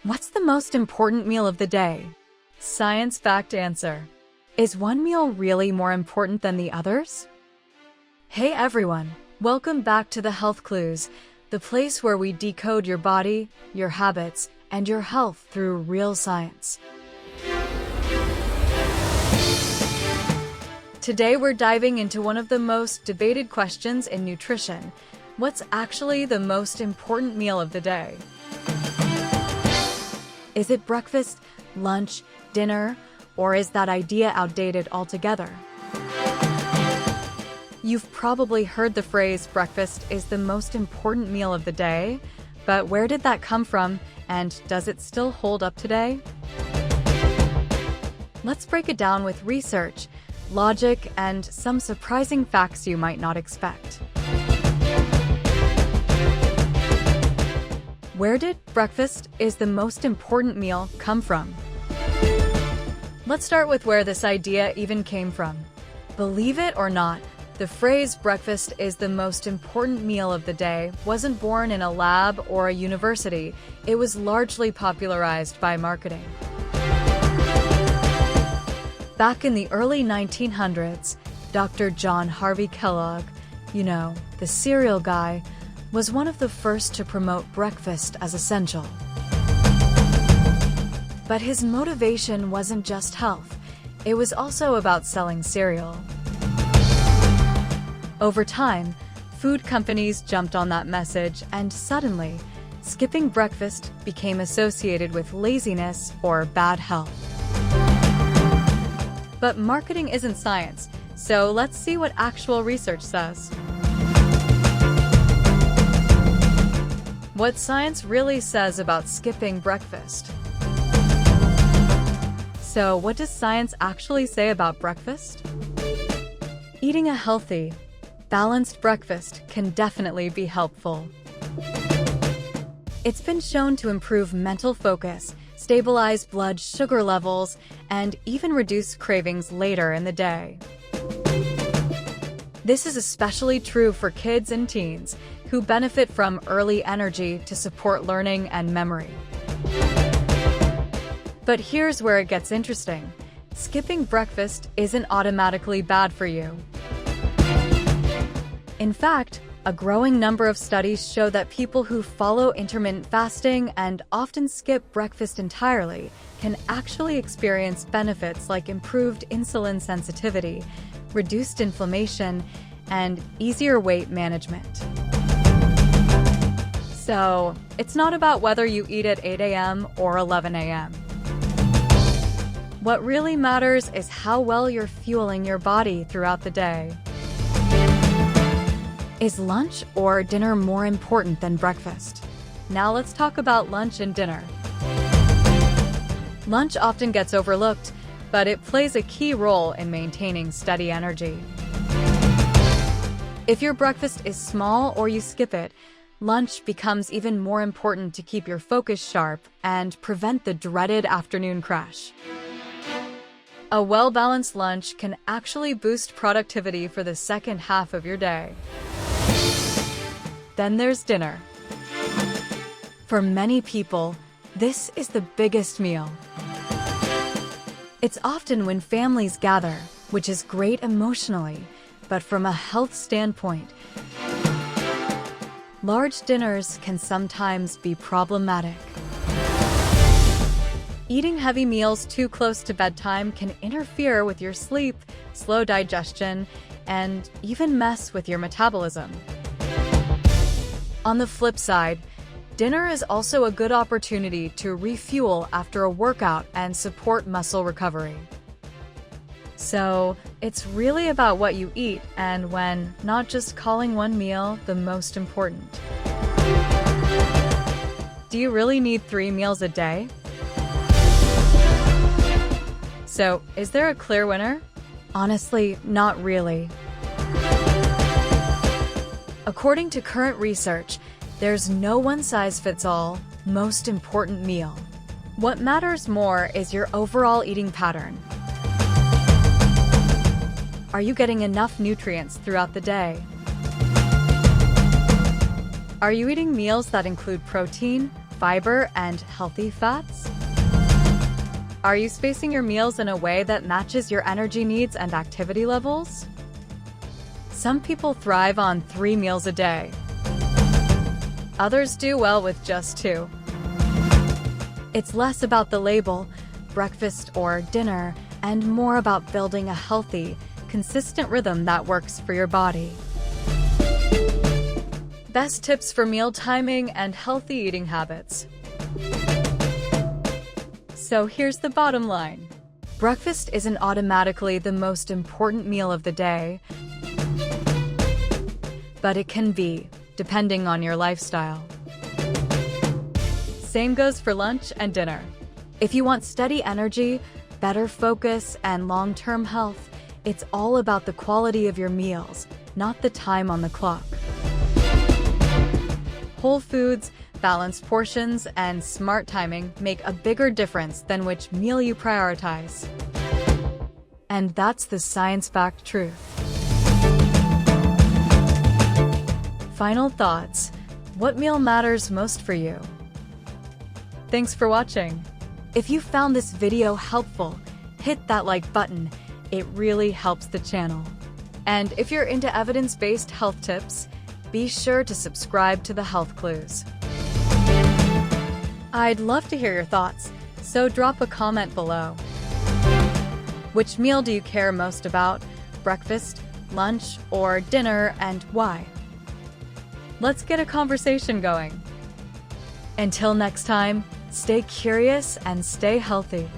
What's the most important meal of the day? Science fact answer. Is one meal really more important than the others? Hey everyone, welcome back to the Health Clues, the place where we decode your body, your habits, and your health through real science. Today we're diving into one of the most debated questions in nutrition. What's actually the most important meal of the day? Is it breakfast, lunch, dinner, or is that idea outdated altogether? You've probably heard the phrase breakfast is the most important meal of the day, but where did that come from, and does it still hold up today? Let's break it down with research, logic, and some surprising facts you might not expect. Where did breakfast is the most important meal come from? Let's start with where this idea even came from. Believe it or not, the phrase breakfast is the most important meal of the day wasn't born in a lab or a university. It was largely popularized by marketing. Back in the early 1900s, Dr. John Harvey Kellogg, the cereal guy, was one of the first to promote breakfast as essential. But his motivation wasn't just health, it was also about selling cereal. Over time, food companies jumped on that message, and suddenly, skipping breakfast became associated with laziness or bad health. But marketing isn't science, so let's see what actual research says. What science really says about skipping breakfast. So, what does science actually say about breakfast? Eating a healthy, balanced breakfast can definitely be helpful. It's been shown to improve mental focus, stabilize blood sugar levels, and even reduce cravings later in the day. This is especially true for kids and teens, who benefit from early energy to support learning and memory. But here's where it gets interesting. Skipping breakfast isn't automatically bad for you. In fact, a growing number of studies show that people who follow intermittent fasting and often skip breakfast entirely can actually experience benefits like improved insulin sensitivity, reduced inflammation, and easier weight management. So, it's not about whether you eat at 8 a.m. or 11 a.m. What really matters is how well you're fueling your body throughout the day. Is lunch or dinner more important than breakfast? Now let's talk about lunch and dinner. Lunch often gets overlooked, but it plays a key role in maintaining steady energy. If your breakfast is small or you skip it, lunch becomes even more important to keep your focus sharp and prevent the dreaded afternoon crash. A well-balanced lunch can actually boost productivity for the second half of your day. Then there's dinner. For many people, this is the biggest meal. It's often when families gather, which is great emotionally, but from a health standpoint, large dinners can sometimes be problematic. Eating heavy meals too close to bedtime can interfere with your sleep, slow digestion, and even mess with your metabolism. On the flip side, dinner is also a good opportunity to refuel after a workout and support muscle recovery. So, it's really about what you eat and when, not just calling one meal the most important. Do you really need 3 meals a day? So, is there a clear winner? Honestly, not really. According to current research, there's no one-size-fits-all most important meal. What matters more is your overall eating pattern. Are you getting enough nutrients throughout the day? Are you eating meals that include protein, fiber and healthy fats? Are you spacing your meals in a way that matches your energy needs and activity levels? Some people thrive on 3 meals a day. Others do well with just 2. It's less about the label, breakfast or dinner, and more about building a healthy, consistent rhythm that works for your body. Best tips for meal timing and healthy eating habits. So here's the bottom line. Breakfast isn't automatically the most important meal of the day, but it can be, depending on your lifestyle. Same goes for lunch and dinner. If you want steady energy, better focus, and long-term health, it's all about the quality of your meals, not the time on the clock. Whole foods, balanced portions, and smart timing make a bigger difference than which meal you prioritize. And that's the science-backed truth. Final thoughts. What meal matters most for you? Thanks for watching. If you found this video helpful, hit that like button. It really helps the channel. And if you're into evidence-based health tips, be sure to subscribe to the Health Clues. I'd love to hear your thoughts, so drop a comment below. Which meal do you care most about? Breakfast, lunch, or dinner, and why? Let's get a conversation going. Until next time, stay curious and stay healthy.